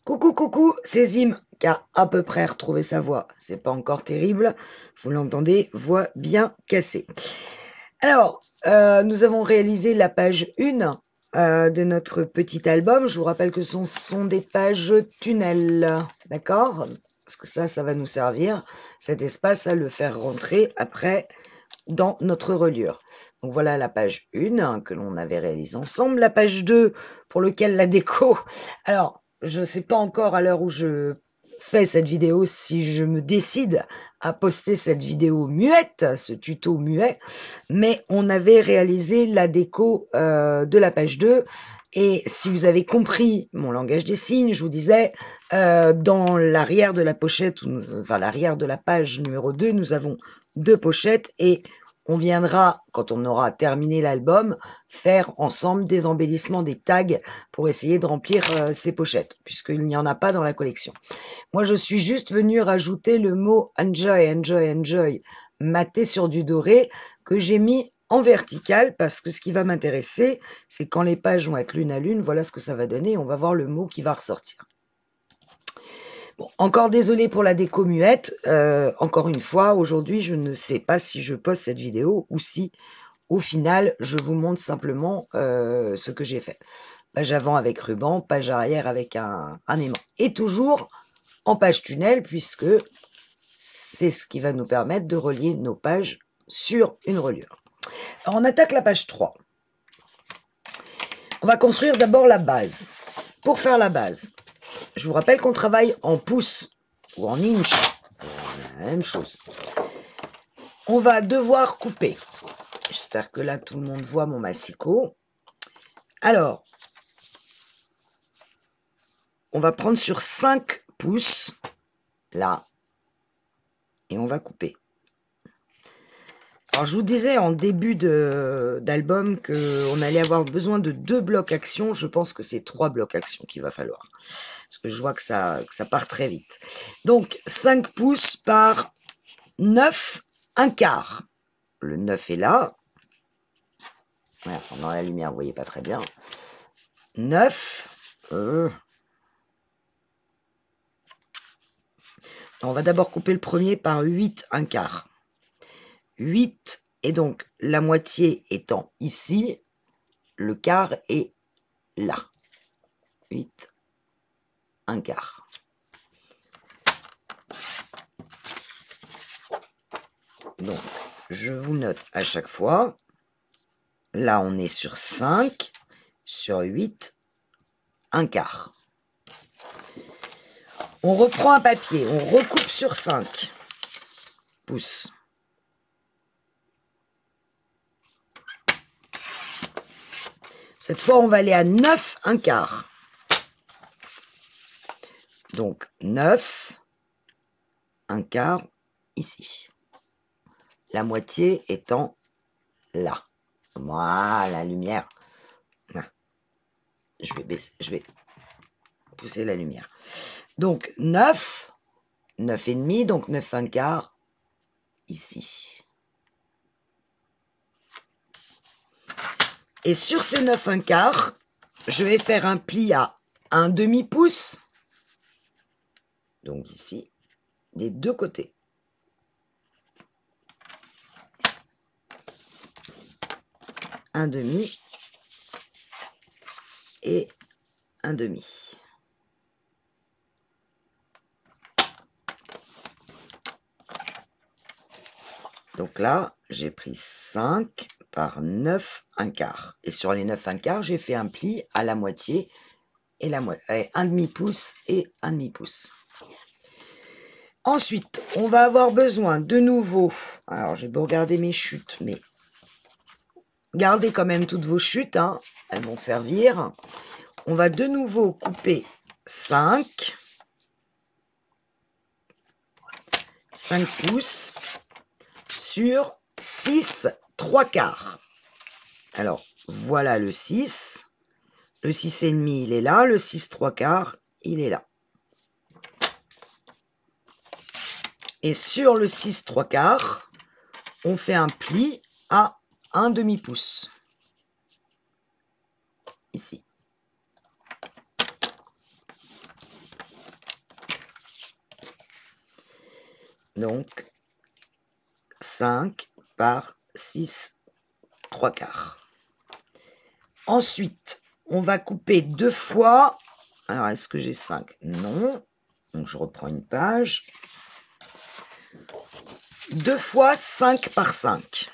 Coucou, coucou, c'est Zim qui a à peu près retrouvé sa voix. C'est pas encore terrible, vous l'entendez, voix bien cassée. Alors, nous avons réalisé la page 1 de notre petit album. Je vous rappelle que ce sont des pages tunnels, d'accord? Parce que ça va nous servir, cet espace, à le faire rentrer après dans notre reliure. Donc voilà la page 1 que l'on avait réalisée ensemble. La page 2 pour lequel la déco. Alors, je ne sais pas encore à l'heure où je fais cette vidéo si je me décide à poster cette vidéo muette, ce tuto muet, mais on avait réalisé la déco de la page 2. Et si vous avez compris mon langage des signes, je vous disais, dans l'arrière de la pochette, enfin l'arrière de la page numéro 2, nous avons 2 pochettes et on viendra, quand on aura terminé l'album, faire ensemble des embellissements, des tags pour essayer de remplir ces pochettes, puisqu'il n'y en a pas dans la collection. Moi, je suis juste venue rajouter le mot enjoy, enjoy, enjoy, maté sur du doré, que j'ai mis en vertical, parce que ce qui va m'intéresser, c'est quand les pages vont être l'une à l'une, voilà ce que ça va donner, on va voir le mot qui va ressortir. Bon, encore désolé pour la déco muette, encore une fois, aujourd'hui, je ne sais pas si je poste cette vidéo ou si, au final, je vous montre simplement ce que j'ai fait. Page avant avec ruban, page arrière avec un aimant. Et toujours en page tunnel, puisque c'est ce qui va nous permettre de relier nos pages sur une reliure. Alors, on attaque la page 3. On va construire d'abord la base. Pour faire la base, je vous rappelle qu'on travaille en pouces ou en inch, la même chose. On va devoir couper. J'espère que là, tout le monde voit mon massicot. Alors, on va prendre sur 5 pouces, là, et on va couper. Alors, je vous disais en début d'album qu'on allait avoir besoin de 2 blocs action. Je pense que c'est 3 blocs action qu'il va falloir. Parce que je vois que ça part très vite. Donc, 5 pouces par 9, un quart. Le 9 est là. Voilà, dans la lumière, vous voyez pas très bien. 9. On va d'abord couper le premier par 8, un quart. 8, et donc la moitié étant ici, le quart est là. 8, un quart. Donc, je vous note à chaque fois. Là, on est sur 5, sur 8, un quart. On reprend un papier, on recoupe sur 5 pouces. Cette fois, on va aller à 9, un quart. Donc, 9, un quart, ici. La moitié étant là. Voilà, la lumière. Je vais baisser, je vais pousser la lumière. Donc, 9, 9 et demi, donc 9, un quart, ici. Et sur ces 9, un quart, je vais faire un pli à un demi-pouce. Donc ici, des deux côtés. Un demi et un demi. Donc là, j'ai pris 5 par 9, un quart. Et sur les 9, un quart, j'ai fait un pli à la moitié et un demi-pouce et un demi-pouce. Ensuite, on va avoir besoin de nouveau, alors j'ai beau regarder mes chutes, mais gardez quand même toutes vos chutes, hein, elles vont servir. On va de nouveau couper 5 pouces sur 6, 3 quarts. Alors, voilà le 6. Le 6 et demi, il est là. Le 6, 3 quarts, il est là. Et sur le 6, 3 quarts, on fait un pli à un demi-pouce. Ici. Donc 5 par 6, 3/4. Ensuite, on va couper 2 fois. Alors, est-ce que j'ai 5? Non. Donc, je reprends une page. 2 fois 5 par 5.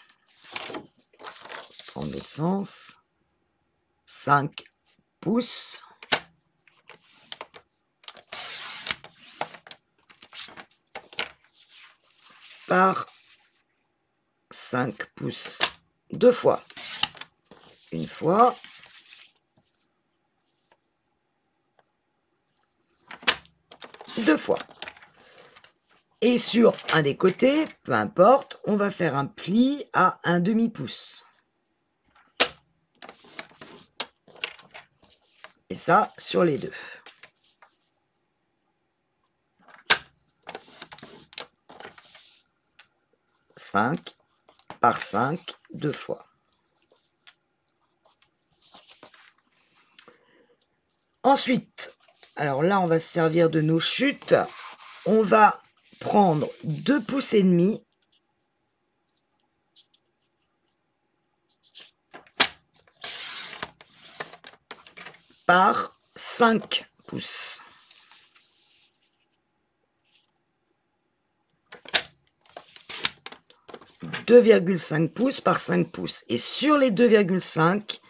Dans l'autre sens. 5 pouces. Par 5 pouces. 2 fois. Une fois. Deux fois. Et sur un des côtés, peu importe, on va faire un pli à 1/2 pouce. Et ça, sur les deux. « 5 par 5, 2 fois. » Ensuite, alors là, on va se servir de nos chutes. On va prendre 2 pouces et demi par 5 pouces. « 2,5 pouces par 5 pouces. Et sur les 2,5,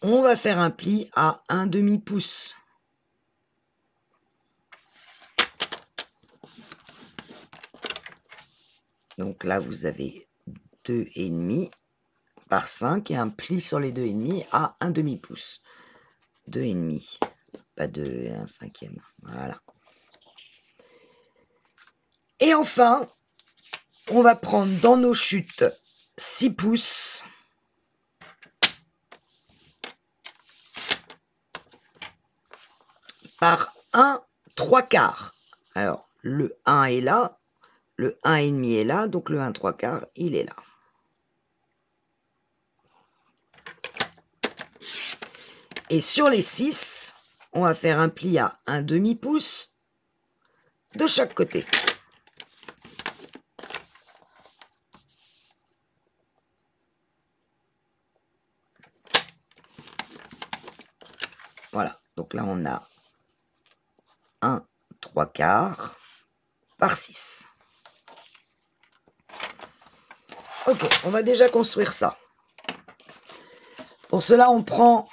on va faire un pli à 1/2 pouce. Donc là, vous avez 2,5 par 5 et un pli sur les 2,5 à 1/2 pouce. 2,5, pas 2,1/5. Voilà. Et enfin, on va prendre dans nos chutes 6 pouces par 1 3/4. Alors, le 1 est là, le 1,5 est là, donc le 1 3/4, il est là. Et sur les 6, on va faire un pli à 1/2 pouce de chaque côté. Voilà, donc là on a 1 3/4 par 6. Ok, on va déjà construire ça. Pour cela, on prend...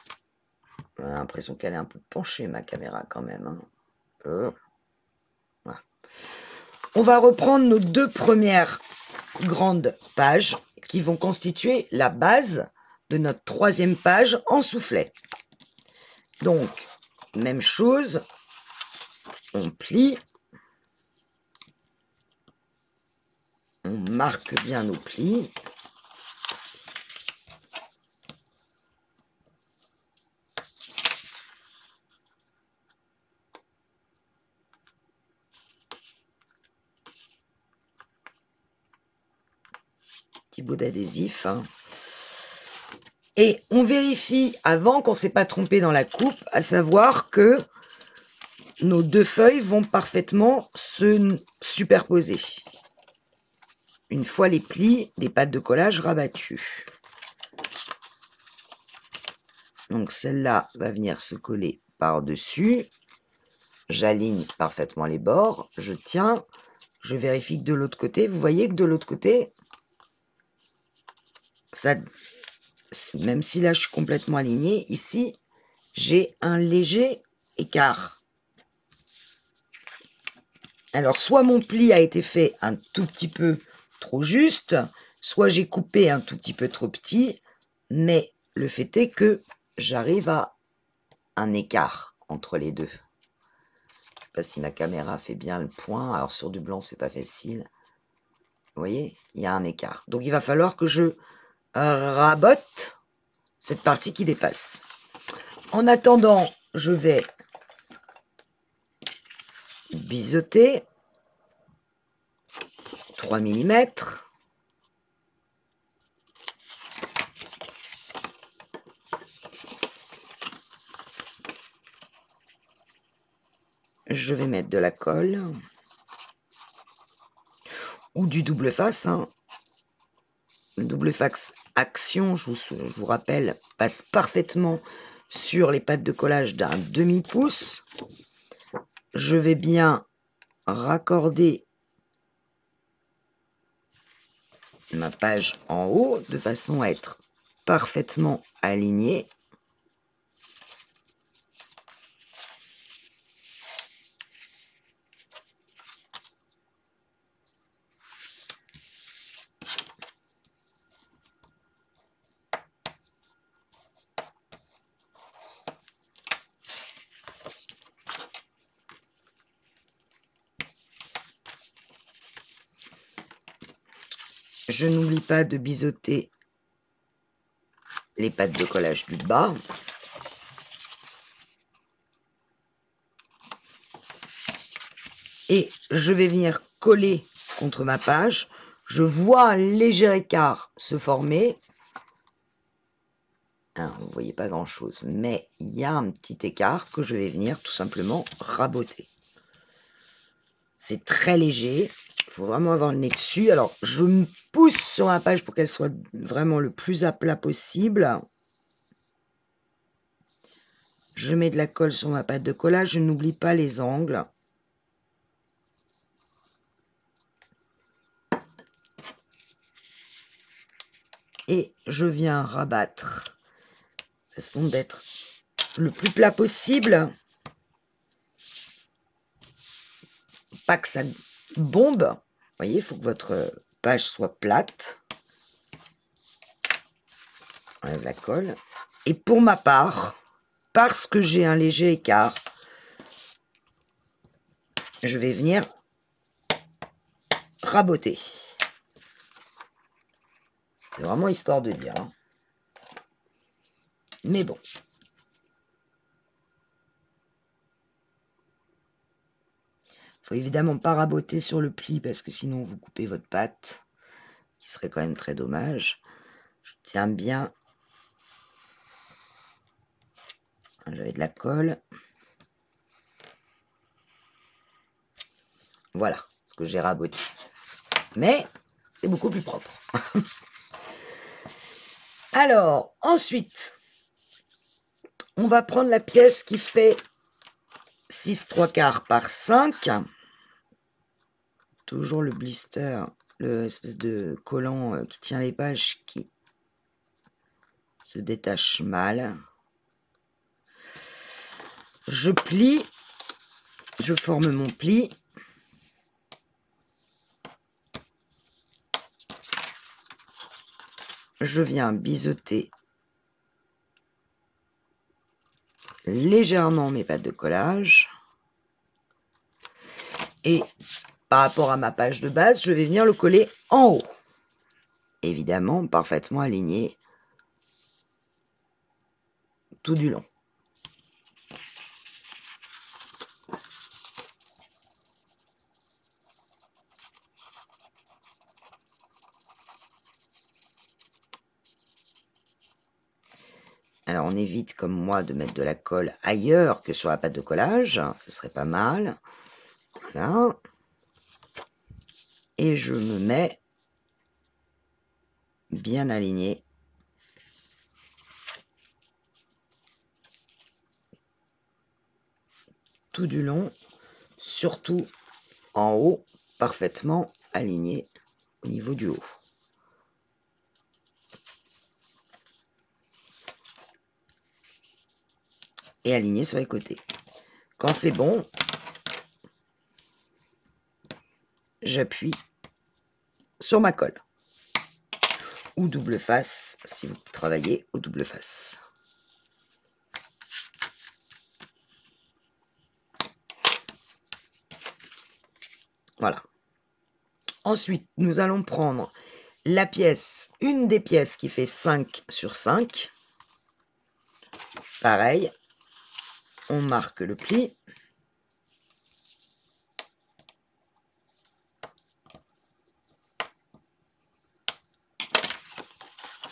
J'ai l'impression qu'elle est un peu penchée, ma caméra, quand même. Hein. Voilà. On va reprendre nos 2 premières grandes pages qui vont constituer la base de notre 3e page en soufflet. Donc, même chose, on plie, on marque bien nos plis. Petit bout d'adhésif. Hein. Et on vérifie avant qu'on ne s'est pas trompé dans la coupe, à savoir que nos 2 feuilles vont parfaitement se superposer. Une fois les plis des pattes de collage rabattues. Donc celle-là va venir se coller par-dessus. J'aligne parfaitement les bords. Je tiens. Je vérifie que de l'autre côté, vous voyez que de l'autre côté, ça, même si là je suis complètement alignée, ici, j'ai un léger écart. Alors, soit mon pli a été fait un tout petit peu trop juste, soit j'ai coupé un tout petit peu trop petit, mais le fait est que j'arrive à un écart entre les deux. Je ne sais pas si ma caméra fait bien le point. Alors, sur du blanc, c'est pas facile. Vous voyez, il y a un écart. Donc, il va falloir que je rabote cette partie qui dépasse. En attendant, je vais biseauter 3 mm. Je vais mettre de la colle. ou du double face, hein. Le double face action, je vous rappelle, passe parfaitement sur les pattes de collage d'un demi-pouce. Je vais bien raccorder ma page en haut de façon à être parfaitement alignée. Je n'oublie pas de biseauter les pattes de collage du bas. Et je vais venir coller contre ma page. Je vois un léger écart se former. Hein, vous ne voyez pas grand chose, mais il y a un petit écart que je vais venir tout simplement raboter. C'est très léger. Il faut vraiment avoir le nez dessus. Alors, je me pousse sur ma page pour qu'elle soit vraiment le plus à plat possible. Je mets de la colle sur ma pâte de collage. Je n'oublie pas les angles. Et je viens rabattre de façon d'être le plus plat possible. Pas que ça bombe. Vous voyez, il faut que votre page soit plate. Enlève la colle. Et pour ma part, parce que j'ai un léger écart, je vais venir raboter. C'est vraiment histoire de dire. Hein. Mais bon. Faut évidemment pas raboter sur le pli parce que sinon vous coupez votre pâte, ce qui serait quand même très dommage. Je tiens bien. J'avais de la colle. Voilà ce que j'ai raboté. Mais c'est beaucoup plus propre. Alors, ensuite, on va prendre la pièce qui fait 6/3 par 5. Toujours le blister, l'espèce de collant qui tient les pages qui se détache mal. Je plie, je forme mon pli. Je viens biseauter légèrement mes pattes de collage. Et par rapport à ma page de base, je vais venir le coller en haut. Évidemment, parfaitement aligné tout du long. Alors, on évite, comme moi, de mettre de la colle ailleurs que sur la pâte de collage. Ce serait pas mal. Voilà. Et je me mets bien aligné. Tout du long. Surtout en haut, parfaitement aligné au niveau du haut. Et aligné sur les côtés. Quand c'est bon, j'appuie sur ma colle. Ou double face, si vous travaillez au double face. Voilà. Ensuite, nous allons prendre la pièce, une des pièces qui fait 5/5. Pareil, on marque le pli.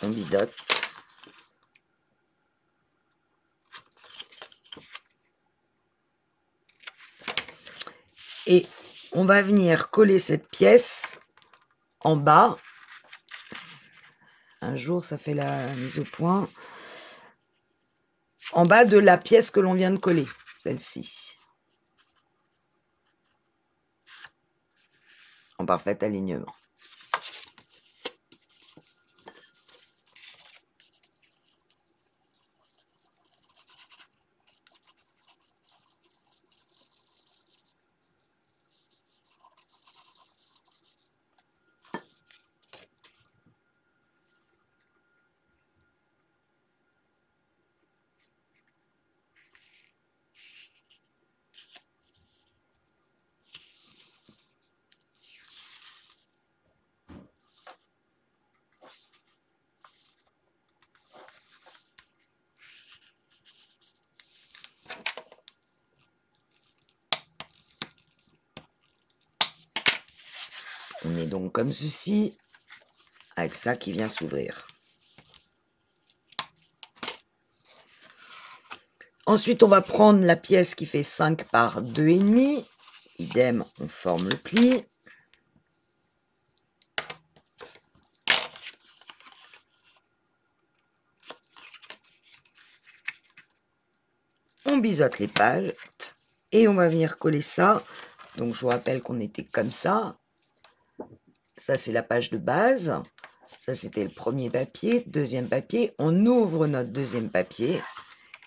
On biseaute. Et on va venir coller cette pièce en bas. Un jour, ça fait la mise au point. En bas de la pièce que l'on vient de coller, celle-ci. En parfait alignement. On est donc comme ceci, avec ça qui vient s'ouvrir. Ensuite, on va prendre la pièce qui fait 5 par 2,5. Idem, on forme le pli. On biseaute les pages et on va venir coller ça. Donc, je vous rappelle qu'on était comme ça. Ça, c'est la page de base. Ça, c'était le premier papier. Deuxième papier. On ouvre notre deuxième papier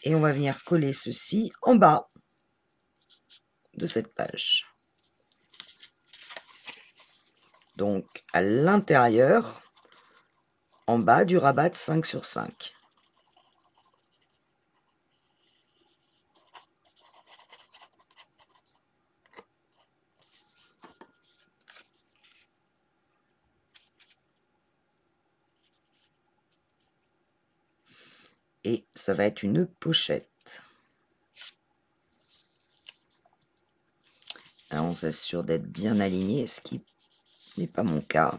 et on va venir coller ceci en bas de cette page. Donc, à l'intérieur, en bas du rabat de 5 sur 5. Et ça va être une pochette. Alors, on s'assure d'être bien aligné, ce qui n'est pas mon cas.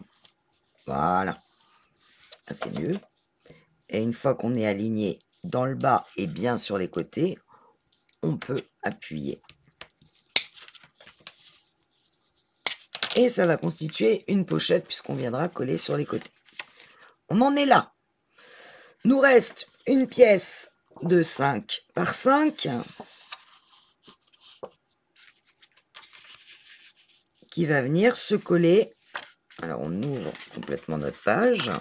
Voilà. Ah, c'est mieux. Et une fois qu'on est aligné dans le bas et bien sur les côtés, on peut appuyer. Et ça va constituer une pochette puisqu'on viendra coller sur les côtés. On en est là. Nous reste une pièce de 5 par 5 qui va venir se coller. Alors on ouvre complètement notre page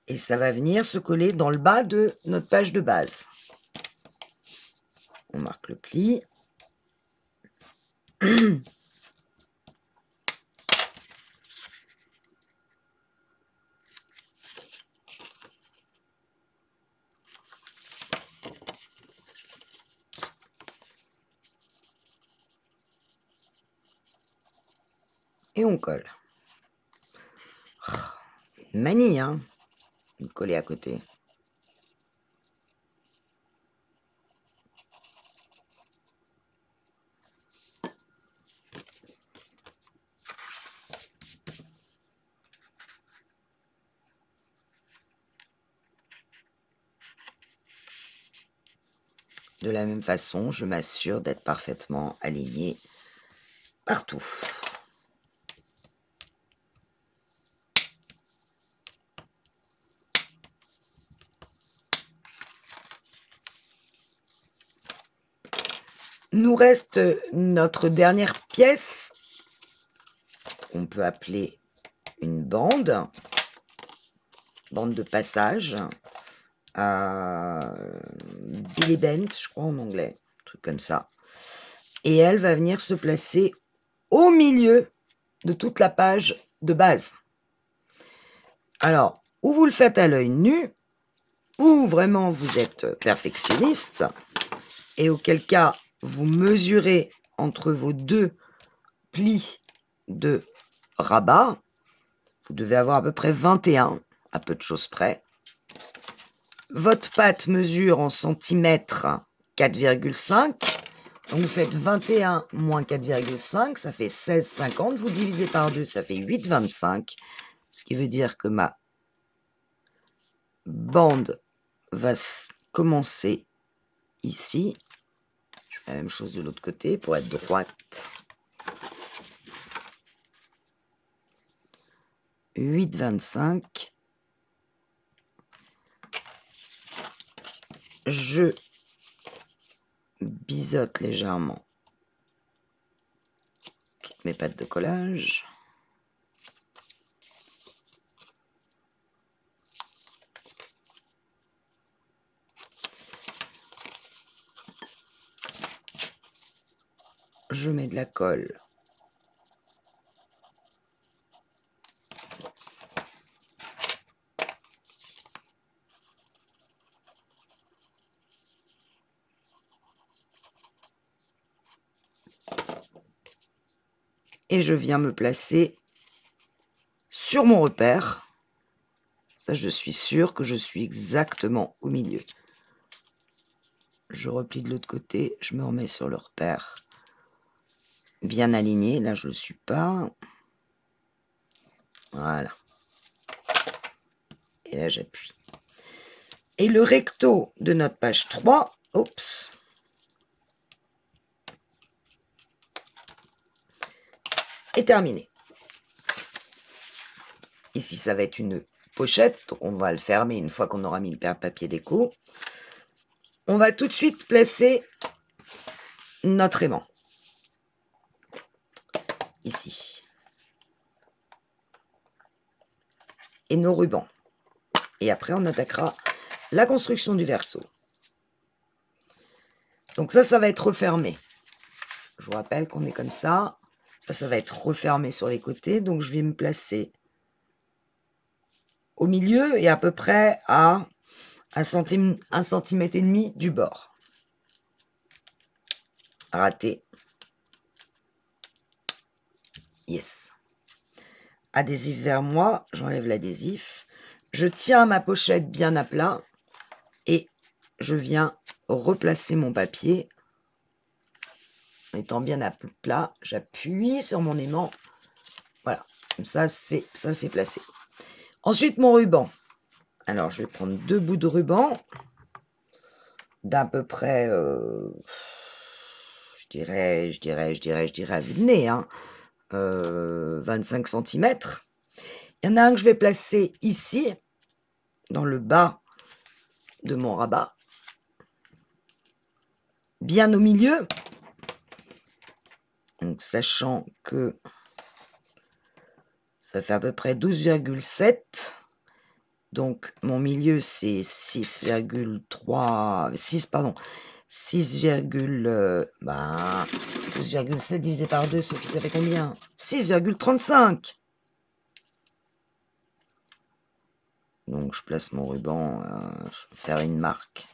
et ça va venir se coller dans le bas de notre page de base. On marque le pli. Et on colle. Une manie, hein, de coller à côté. De la même façon, je m'assure d'être parfaitement aligné partout. Nous reste notre dernière pièce, qu'on peut appeler une bande de passage, Billy Bent, je crois en anglais, un truc comme ça. Et elle va venir se placer au milieu de toute la page de base. Alors, ou vous le faites à l'œil nu, ou vraiment vous êtes perfectionniste, et auquel cas vous mesurez entre vos deux plis de rabat. Vous devez avoir à peu près 21, à peu de choses près. Votre pâte mesure en centimètres 4,5. Donc vous faites 21 moins 4,5, ça fait 16,50. Vous divisez par 2, ça fait 8,25. Ce qui veut dire que ma bande va commencer ici. Je fais la même chose de l'autre côté pour être droite. 8,25. Je biseaute légèrement toutes mes pattes de collage. Je mets de la colle. Et je viens me placer sur mon repère. Ça, je suis sûre que je suis exactement au milieu. Je replie de l'autre côté, je me remets sur le repère. Bien aligné, là je ne le suis pas. Voilà. Et là j'appuie. Et le recto de notre page 3, oups, est terminé. Ici ça va être une pochette, donc on va le fermer une fois qu'on aura mis le papier déco. On va tout de suite placer notre aimant. Ici. Et nos rubans. Et après on attaquera la construction du verso. Donc ça va être refermé. Je vous rappelle qu'on est comme ça. Ça va être refermé sur les côtés. Donc je vais me placer au milieu et à peu près à 1,5 cm du bord. Raté. Yes. Adhésif vers moi, j'enlève l'adhésif. Je tiens ma pochette bien à plat et je viens replacer mon papier. En étant bien à plat, j'appuie sur mon aimant. Voilà, comme ça c'est placé. Ensuite mon ruban. Alors je vais prendre 2 bouts de ruban d'à peu près, je dirais à vue de nez, hein, 25 cm. Il y en a un que je vais placer ici, dans le bas de mon rabat, bien au milieu. Donc sachant que ça fait à peu près 12,7. Donc mon milieu c'est 12,7 divisé par 2, Sophie, ça fait combien? 6,35. Donc je place mon ruban, je vais faire une marque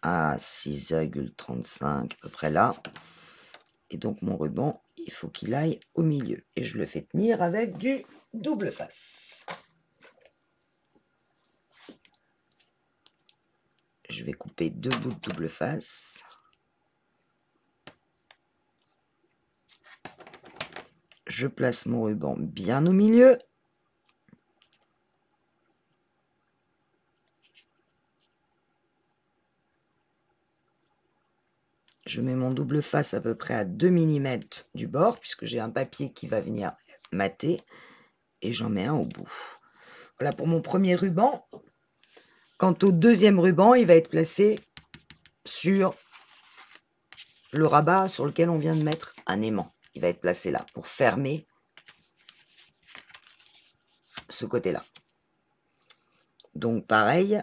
à 6,35 à peu près là. Et donc mon ruban, il faut qu'il aille au milieu. Et je le fais tenir avec du double face. Je vais couper 2 bouts de double face. Je place mon ruban bien au milieu. Je mets mon double face à peu près à 2 mm du bord, puisque j'ai un papier qui va venir mater. Et j'en mets un au bout. Voilà pour mon premier ruban. Quant au deuxième ruban, il va être placé sur le rabat sur lequel on vient de mettre un aimant. Il va être placé là pour fermer ce côté-là. Donc pareil,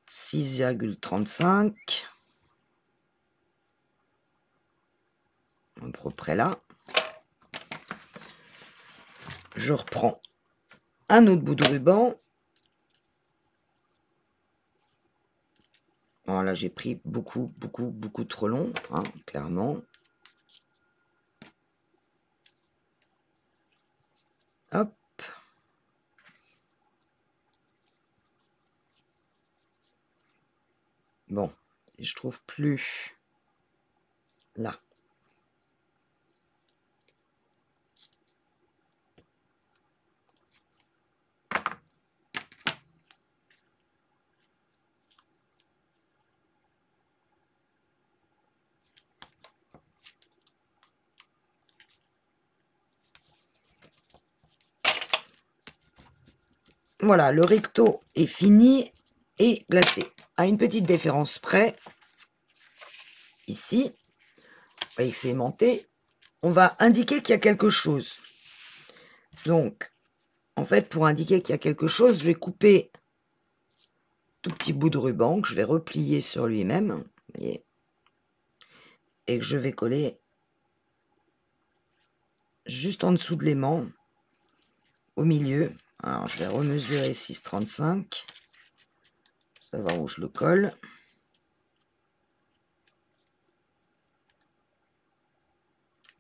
6,35. À peu près là. Je reprends un autre bout de ruban. Bon, là j'ai pris beaucoup trop long, hein, clairement. Hop. Bon, et je trouve plus là. voilà, le recto est fini et placé. À une petite différence près, ici, vous voyez que c'est aimanté, on va indiquer qu'il y a quelque chose. Donc, en fait, pour indiquer qu'il y a quelque chose, je vais couper tout petit bout de ruban que je vais replier sur lui-même, vous voyez, et que je vais coller juste en dessous de l'aimant, au milieu. Alors, je vais remesurer 6,35, savoir où je le colle.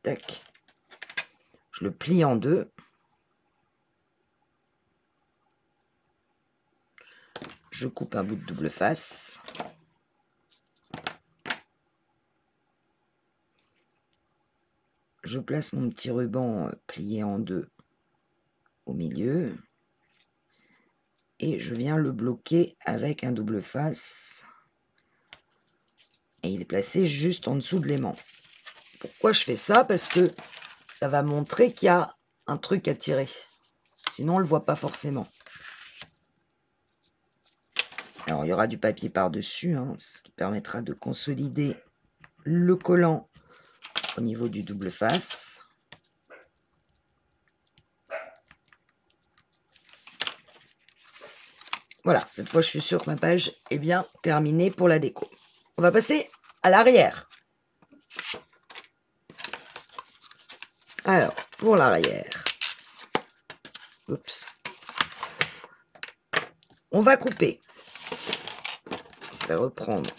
Tac. Je le plie en deux. Je coupe un bout de double face. Je place mon petit ruban plié en deux au milieu. Et je viens le bloquer avec un double face. Et il est placé juste en dessous de l'aimant. Pourquoi je fais ça? Parce que ça va montrer qu'il y a un truc à tirer. Sinon, on ne le voit pas forcément. Alors, il y aura du papier par-dessus, hein, ce qui permettra de consolider le collant au niveau du double face. Voilà, cette fois, je suis sûre que ma page est bien terminée pour la déco. On va passer à l'arrière. Alors, pour l'arrière, oups, on va couper. Je vais reprendre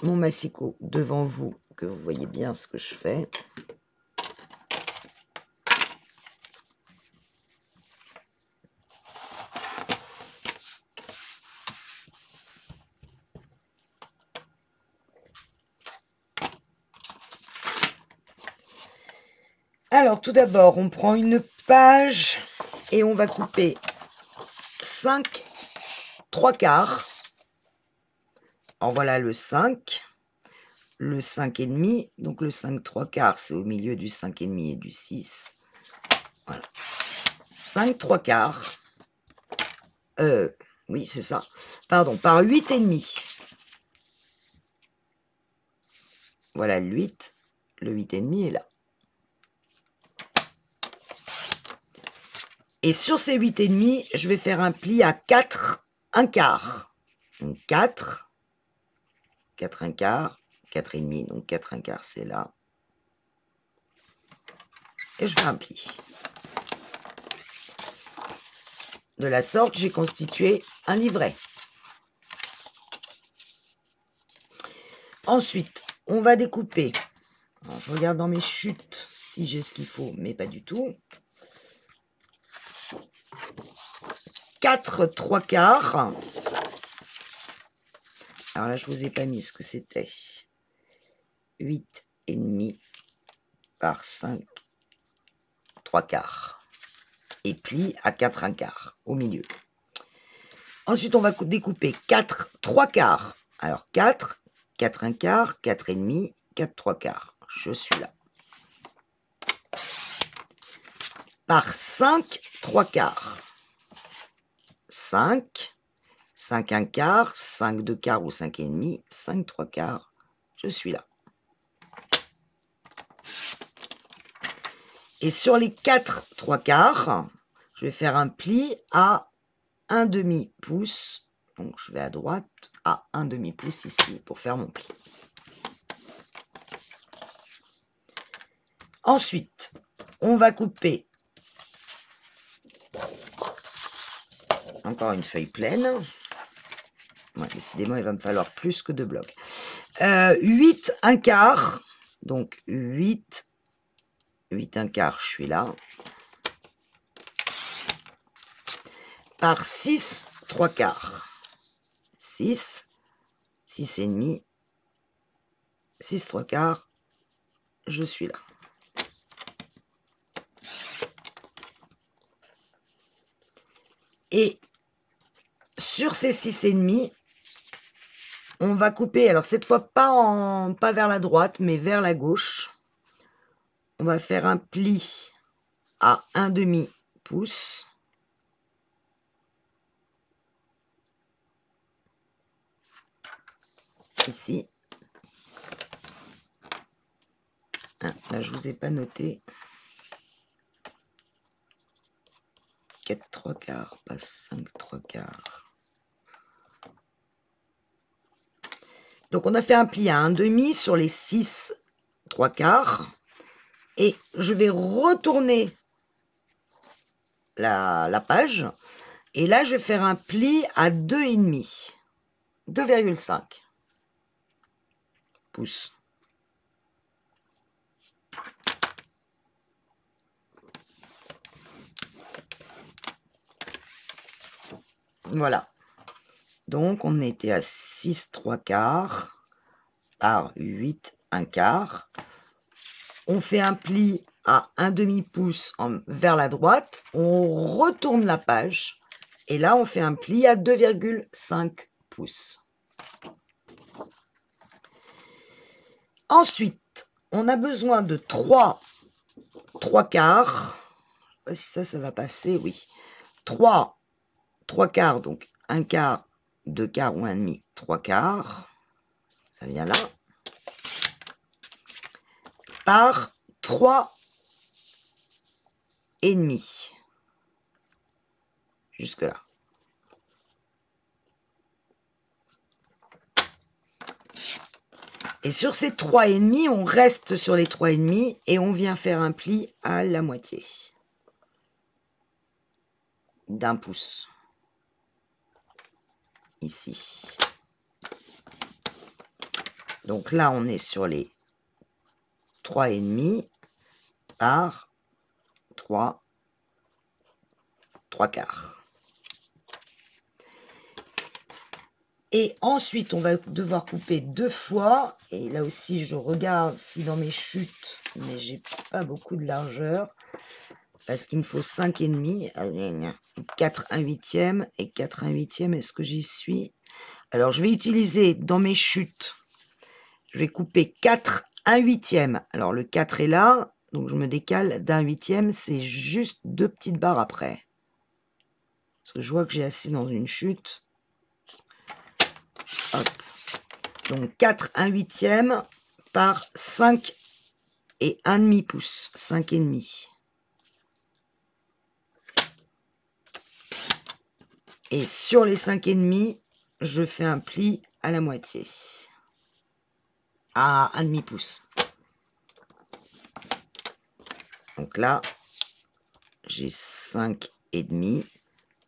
mon massicot devant vous, que vous voyez bien ce que je fais. Alors, tout d'abord, on prend une page et on va couper 5 3/4. Alors, voilà le 5 et demi. Donc, le 5 3/4, c'est au milieu du 5 et demi et du 6. Voilà. 5 3/4. Oui, c'est ça. Pardon, par 8 et demi. Voilà le 8. Le 8 et demi est là. Et sur ces 8 et demi, je vais faire un pli à 4 1/4. Donc 4 1/4, 4 et demi, donc 4 1/4, c'est là. Et je fais un pli. De la sorte, j'ai constitué un livret. Ensuite, on va découper. Alors, je regarde dans mes chutes si j'ai ce qu'il faut, mais pas du tout. 4 3/4. Alors là, je vous ai pas mis ce que c'était. 8 et demi par 5 3/4. Et pli à 4 1/4 au milieu. Ensuite, on va découper 4 3/4. Alors 4, 4 1/4, 4 et demi, 4 3/4. Je suis là. Par 5 3/4. 5, 5 1/4, 5 2/4 ou 5 et demi, 5 3/4. Je suis là. Et sur les 4 3/4, je vais faire un pli à 1/2 pouce. Donc, je vais à droite à 1/2 pouce ici pour faire mon pli. Ensuite, on va couper encore une feuille pleine. Ouais, décidément, il va me falloir plus que 2 blocs. 8 1/4. Donc, 8 1/4, je suis là. Par 6 3/4. 6, 6 et demi, 6 3/4, je suis là. Et sur ces 6 et demi, on va couper, alors cette fois pas vers la droite, mais vers la gauche. On va faire un pli à 1/2 pouce. ici. Ah, là, je vous ai pas noté. 4 3/4, pas 5 3/4. Donc, on a fait un pli à 1/2 sur les 6 3/4. Et je vais retourner la page. Et là, je vais faire un pli à 2,5. 2,5 pouces. Voilà. Donc, on était à 6 3/4 par 8 1/4. On fait un pli à 1/2 pouce vers la droite. On retourne la page. Et là, on fait un pli à 2,5 pouces. Ensuite, on a besoin de 3 3/4. Je sais pas si ça va passer, oui. 3 3/4, donc 1/4, 2/4 ou 1,5, 3/4. Ça vient là. Par 3,5. Jusque là. Et sur ces 3,5, on reste sur les 3,5 et on vient faire un pli à la moitié d'1 pouce. Ici. Donc là, on est sur les 3,5 par 3 3/4. Et ensuite, on va devoir couper 2 fois. Et là aussi, je regarde si dans mes chutes, mais j'ai pas beaucoup de largeur. Parce qu'il me faut 5,5. 4 1/8 et 4 1/8. Est-ce que j'y suis? Alors, je vais utiliser dans mes chutes, je vais couper 4 1/8. Alors, le 4 est là. Donc, je me décale d'1/8. C'est juste 2 petites barres après. Parce que je vois que j'ai assez dans une chute. Hop. Donc 4 1/8 par 5 et 1,5 pouces. 5,5. Et sur les 5,5, je fais un pli à la moitié. À 1,5 pouce. Donc là, j'ai 5,5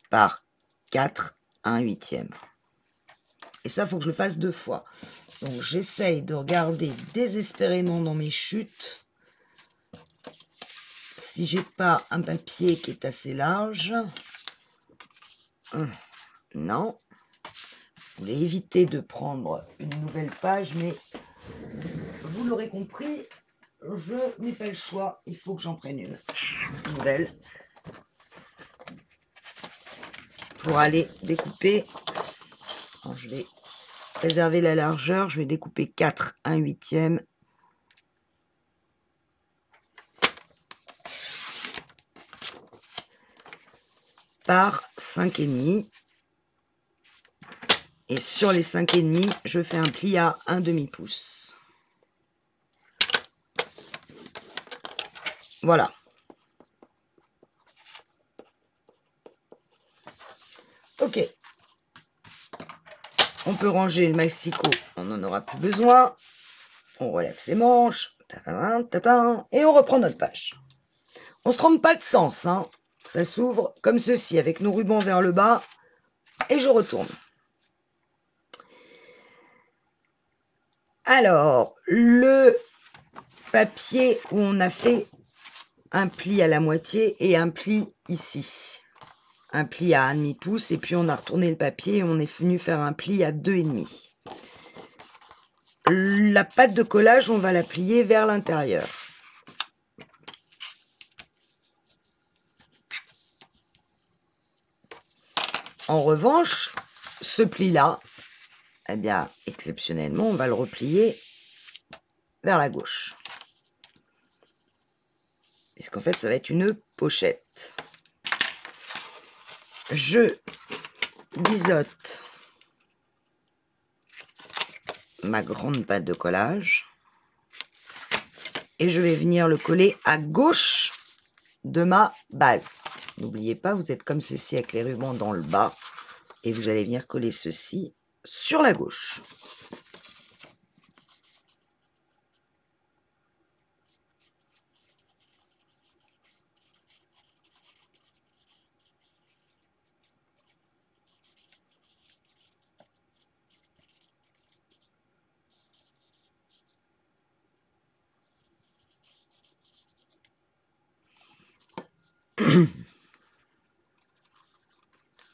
par 4 1/8. Et ça, il faut que je le fasse 2 fois. Donc, j'essaye de regarder désespérément dans mes chutes si j'ai pas un papier qui est assez large. Non. Je voulais éviter de prendre une nouvelle page, mais vous l'aurez compris, je n'ai pas le choix. Il faut que j'en prenne une nouvelle pour aller découper. Alors, je vais préserver la largeur. Je vais découper 4 1/8 par 5,5. Et sur les 5,5, je fais un pli à 1/2 pouce. Voilà. Ok. On peut ranger le maxico, on n'en aura plus besoin. On relève ses manches, et on reprend notre page. On ne se trompe pas de sens, hein. Ça s'ouvre comme ceci, avec nos rubans vers le bas, et je retourne. Alors, le papier où on a fait un pli à la moitié et un pli ici. Un pli à 1,5 pouce, et puis on a retourné le papier et on est venu faire un pli à 2,5. La pâte de collage, on va la plier vers l'intérieur. En revanche, ce pli-là, eh bien, exceptionnellement, on va le replier vers la gauche. Puisqu'en fait, ça va être une pochette. Je biseaute ma grande pâte de collage. Et je vais venir le coller à gauche de ma base. N'oubliez pas, vous êtes comme ceci avec les rubans dans le bas. Et vous allez venir coller ceci sur la gauche.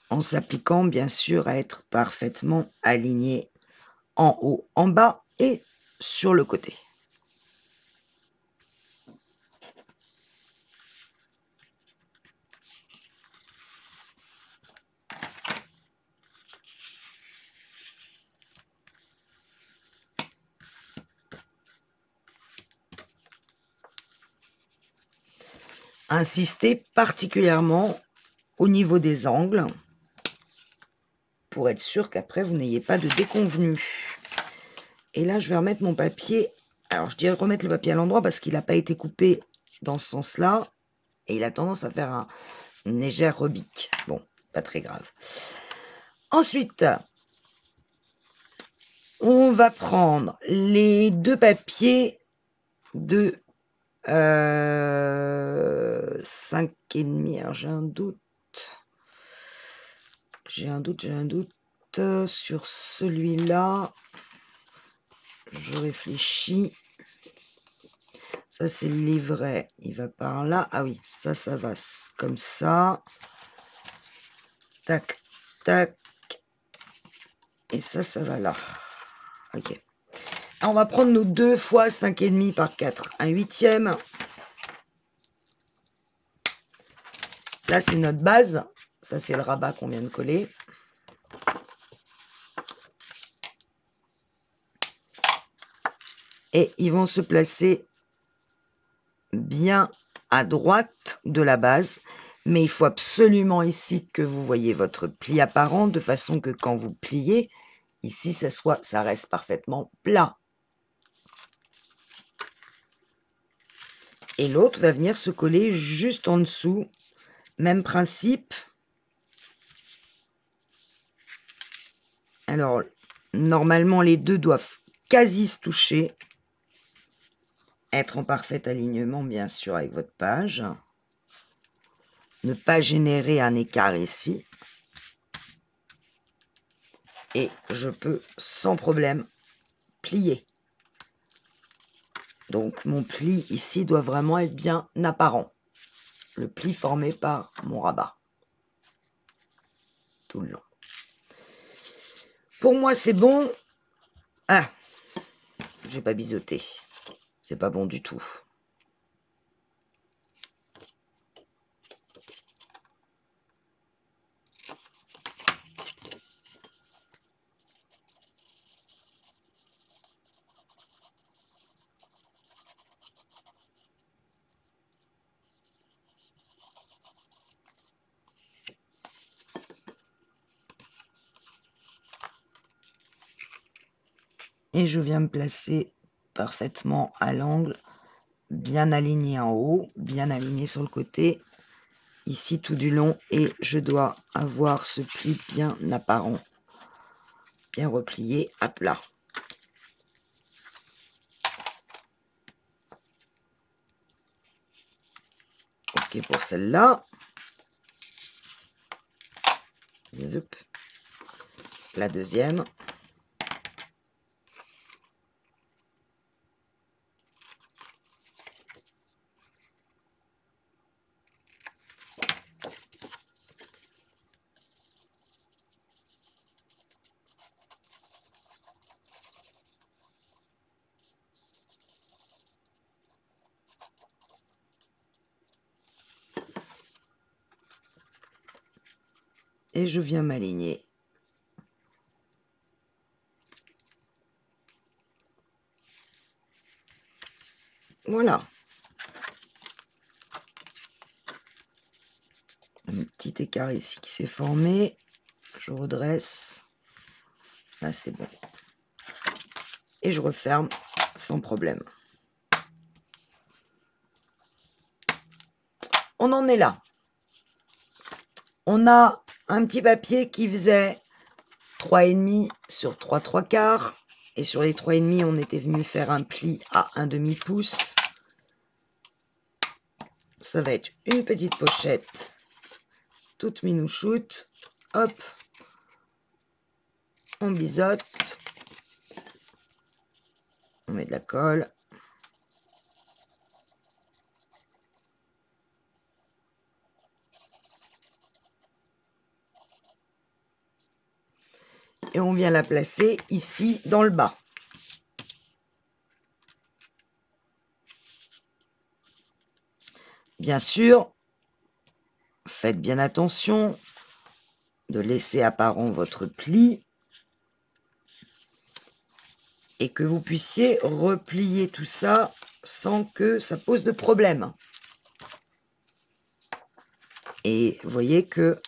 En s'appliquant bien sûr à être parfaitement aligné en haut, en bas et sur le côté. Insistez particulièrement au niveau des angles pour être sûr qu'après vous n'ayez pas de déconvenus. Et là je vais remettre mon papier. Alors je dirais remettre le papier à l'endroit parce qu'il n'a pas été coupé dans ce sens-là et il a tendance à faire une légère rebique. Bon, pas très grave. Ensuite, on va prendre les deux papiers de 5,5. Alors j'ai un doute. J'ai un doute sur celui-là. Je réfléchis. Ça, c'est le livret. Il va par là. Ah oui, ça va comme ça. Tac, tac. Et ça va là. Ok. Alors, on va prendre nos 2 fois 5,5 par 4. Un huitième. Là, c'est notre base. Ça, c'est le rabat qu'on vient de coller. Et ils vont se placer bien à droite de la base. Mais il faut absolument ici que vous voyez votre pli apparent de façon que quand vous pliez, ici, ça reste parfaitement plat. Et l'autre va venir se coller juste en dessous. Même principe. Alors, normalement, les deux doivent quasi se toucher. Être en parfait alignement, bien sûr, avec votre page. Ne pas générer un écart ici. Et je peux, sans problème, plier. Donc, mon pli ici doit vraiment être bien apparent. Le pli formé par mon rabat. Tout le long. Pour moi, c'est bon. Ah, j'ai pas biseauté. C'est pas bon du tout. Et je viens me placer parfaitement à l'angle, bien aligné en haut, bien aligné sur le côté, ici tout du long, et je dois avoir ce pli bien apparent, bien replié à plat. Ok pour celle-là. La deuxième. Et je viens m'aligner. Voilà. Un petit écart ici qui s'est formé. Je redresse. Là, c'est bon. et je referme sans problème. On en est là. On a un petit papier qui faisait 3,5 sur 3/3, et sur les 3,5 on était venu faire un pli à 1/2 pouce. Ça va être une petite pochette toute minouchoute. Hop, on biseaute, on met de la colle. Et on vient la placer ici dans le bas. Bien sûr, faites bien attention de laisser apparent votre pli et que vous puissiez replier tout ça sans que ça pose de problème. Et vous voyez que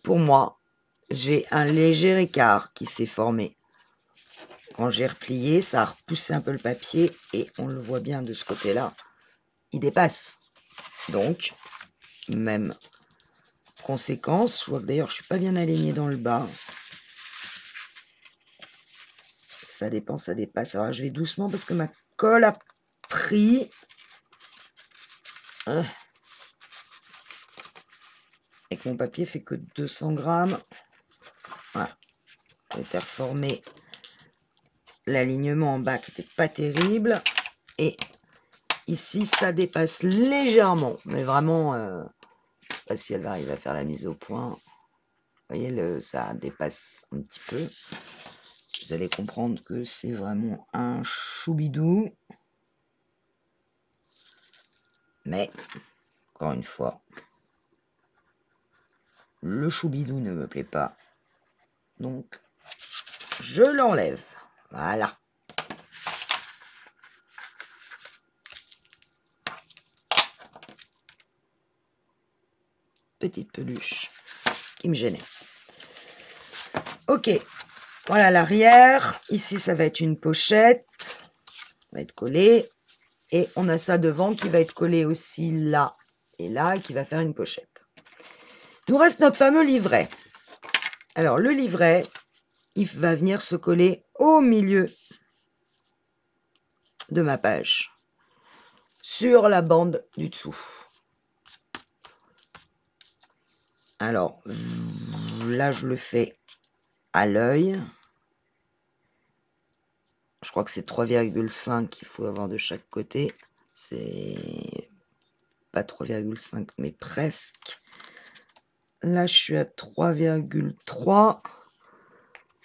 pour moi, j'ai un léger écart qui s'est formé. Quand j'ai replié, ça a repoussé un peu le papier et on le voit bien de ce côté-là, il dépasse. Donc, même conséquence, je vois que d'ailleurs je suis pas bien alignée dans le bas. Ça dépend, ça dépasse. Alors je vais doucement parce que ma colle a pris. Et que mon papier fait que 200 grammes. Voilà. Je vais reformer l'alignement en bas qui n'était pas terrible. Et ici, ça dépasse légèrement. Mais vraiment, je ne sais pas si elle va arriver à faire la mise au point. Vous voyez, ça dépasse un petit peu. Vous allez comprendre que c'est vraiment un choubidou. Mais, encore une fois, le choubidou ne me plaît pas. Donc, je l'enlève. Voilà. Petite peluche qui me gênait. Ok. Voilà l'arrière. Ici, ça va être une pochette. Ça va être collé. Et on a ça devant qui va être collé aussi là et là, qui va faire une pochette. Il nous reste notre fameux livret. Alors, le livret, il va venir se coller au milieu de ma page, sur la bande du dessous. Alors, là, je le fais à l'œil. Je crois que c'est 3,5 qu'il faut avoir de chaque côté. C'est pas 3,5, mais presque. Là, je suis à 3,3.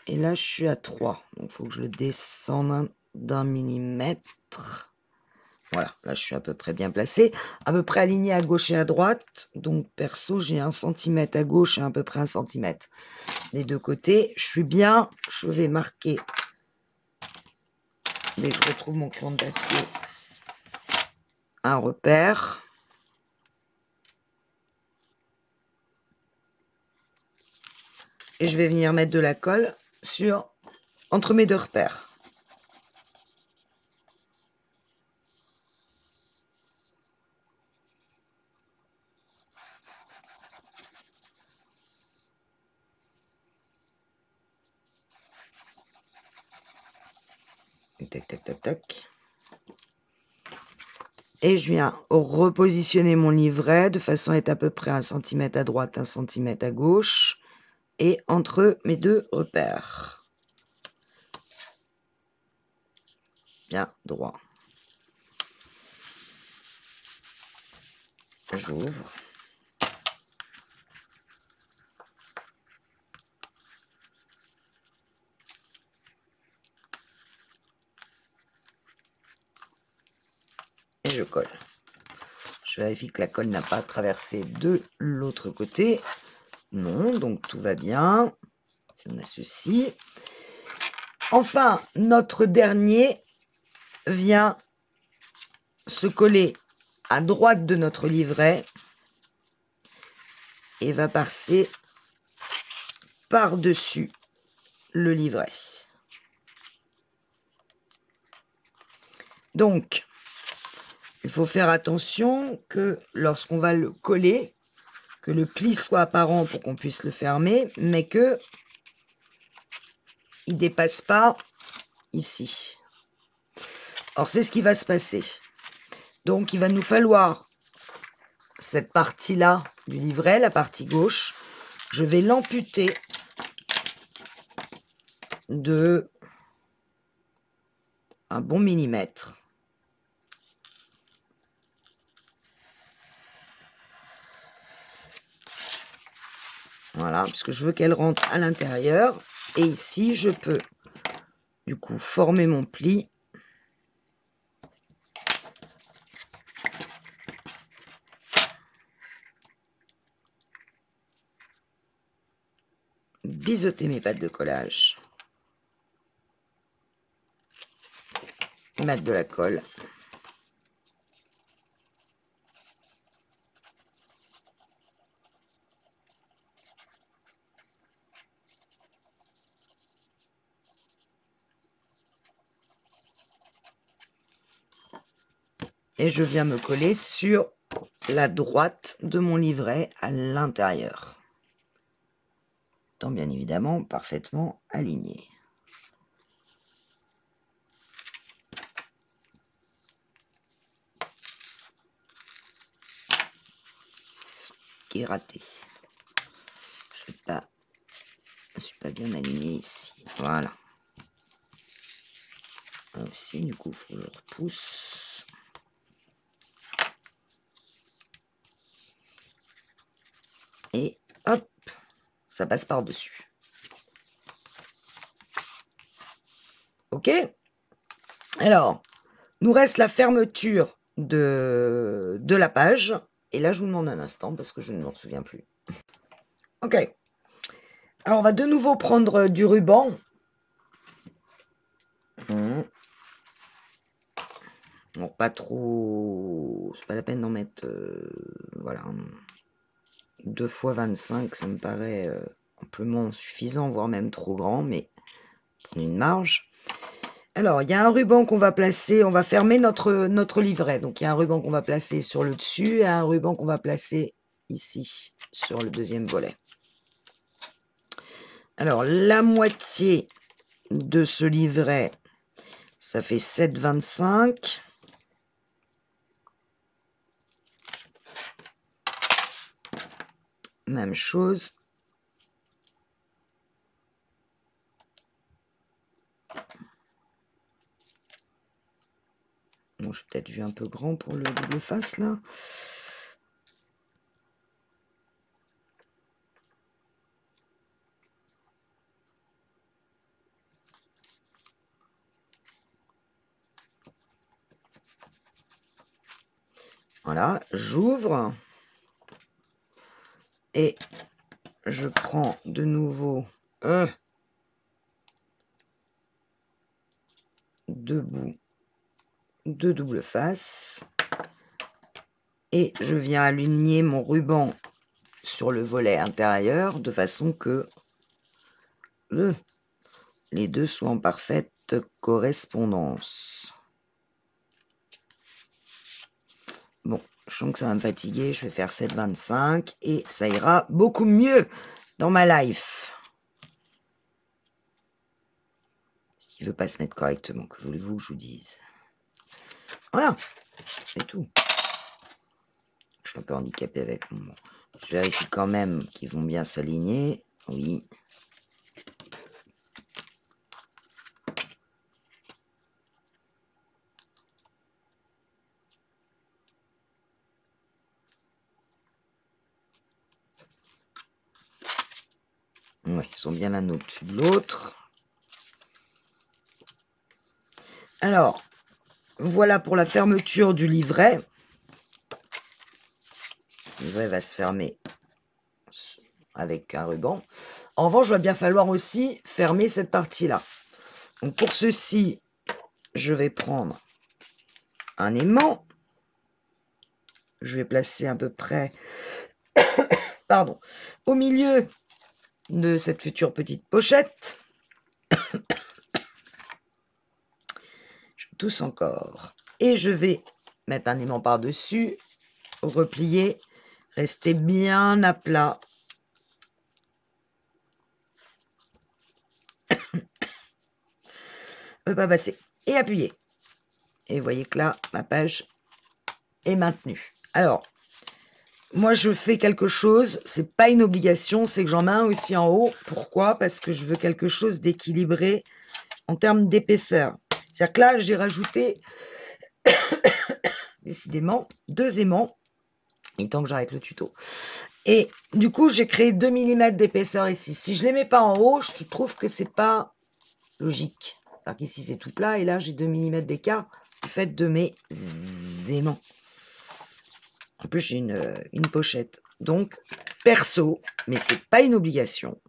Et là, je suis à 3. Donc, il faut que je le descende d'1 millimètre. Voilà, là, je suis à peu près bien placé. À peu près aligné à gauche et à droite. Donc, perso, j'ai 1 centimètre à gauche et à peu près 1 centimètre des deux côtés. Je suis bien. Je vais marquer, dès que je retrouve mon crayon de papier, un repère. Et je vais venir mettre de la colle entre mes deux repères. Tac, tac, tac, tac. Et je viens repositionner mon livret de façon à être à peu près 1 centimètre à droite, 1 centimètre à gauche. Et entre mes deux repères. Bien droit. J'ouvre. Et je colle. Je vérifie que la colle n'a pas traversé de l'autre côté. Non, donc tout va bien. On a ceci. Enfin, notre dernier vient se coller à droite de notre livret et va passer par-dessus le livret. Donc, il faut faire attention que lorsqu'on va le coller, que le pli soit apparent pour qu'on puisse le fermer, mais que il dépasse pas ici. Alors, c'est ce qui va se passer. Donc, il va nous falloir cette partie-là du livret, la partie gauche. Je vais l'amputer de un bon millimètre. Voilà, puisque je veux qu'elle rentre à l'intérieur. Et ici, je peux, du coup, former mon pli. Biseauter mes pattes de collage. Mettre de la colle. Et je viens me coller sur la droite de mon livret à l'intérieur. Étant bien évidemment parfaitement aligné. Ce qui est raté. Je ne suis pas bien aligné ici. Voilà. Là aussi, du coup, il faut que je repousse. Et hop, ça passe par-dessus. Ok? Alors, nous reste la fermeture de la page. Et là, je vous demande un instant parce que je ne m'en souviens plus. Ok. Alors, on va de nouveau prendre du ruban. Bon, pas trop... C'est pas la peine d'en mettre... voilà. 2 fois 25, ça me paraît amplement suffisant, voire même trop grand, mais prendre une marge. Alors, il y a un ruban qu'on va placer, on va fermer notre livret. Donc, il y a un ruban qu'on va placer sur le dessus et un ruban qu'on va placer ici, sur le deuxième volet. Alors, la moitié de ce livret, ça fait 7,25. Même chose. Bon, j'ai peut-être vu un peu grand pour le double face, là. Voilà, j'ouvre. Et je prends de nouveau deux bouts de double face. Et je viens aligner mon ruban sur le volet intérieur de façon que les deux soient en parfaite correspondance. Bon, je sens que ça va me fatiguer, je vais faire 7,25 et ça ira beaucoup mieux dans ma life. S'il ne veut pas se mettre correctement, que voulez-vous que je vous dise? Voilà, c'est tout. Je suis un peu handicapé avec mon... Je vérifie quand même qu'ils vont bien s'aligner. Oui. Oui, ils sont bien l'un au-dessus de l'autre. Alors, voilà pour la fermeture du livret. Le livret va se fermer avec un ruban. En revanche, il va bien falloir aussi fermer cette partie-là. Donc pour ceci, je vais prendre un aimant. Je vais placer à peu près pardon, au milieu de cette future petite pochette. Je tousse encore. Et je vais mettre un aimant par-dessus, replier, rester bien à plat. Pas passer. Et appuyer. Et vous voyez que là, ma page est maintenue. Alors, moi, je fais quelque chose, c'est pas une obligation, c'est que j'en mets un aussi en haut. Pourquoi? Parce que je veux quelque chose d'équilibré en termes d'épaisseur. C'est-à-dire que là, j'ai rajouté, décidément, 2 aimants. Il est temps que j'arrête le tuto. Et du coup, j'ai créé 2 mm d'épaisseur ici. Si je les mets pas en haut, je trouve que c'est pas logique. Alors qu'ici, c'est tout plat, et là, j'ai 2 mm d'écart du fait de mes aimants. En plus, j'ai une pochette. Donc, perso, mais c'est pas une obligation.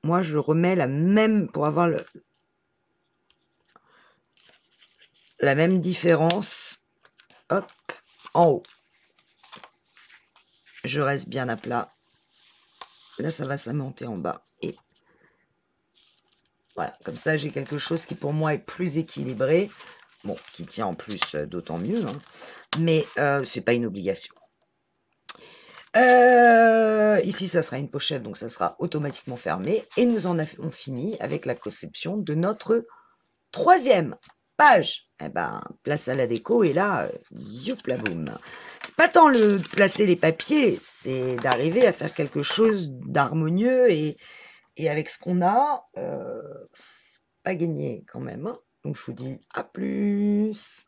Moi, je remets la même, pour avoir la même différence, hop, en haut. Je reste bien à plat. Là, ça va s'aimanter en bas. Et voilà, comme ça, j'ai quelque chose qui, pour moi, est plus équilibré. Bon, qui tient en plus, d'autant mieux. Hein. Mais c'est pas une obligation. Ici, ça sera une pochette, donc ça sera automatiquement fermé. Et nous en avons fini avec la conception de notre 3e page. Eh ben, place à la déco, et là, youpla boum. C'est pas tant de placer les papiers, c'est d'arriver à faire quelque chose d'harmonieux et avec ce qu'on a, pas gagné quand même. Hein. Donc je vous dis à plus.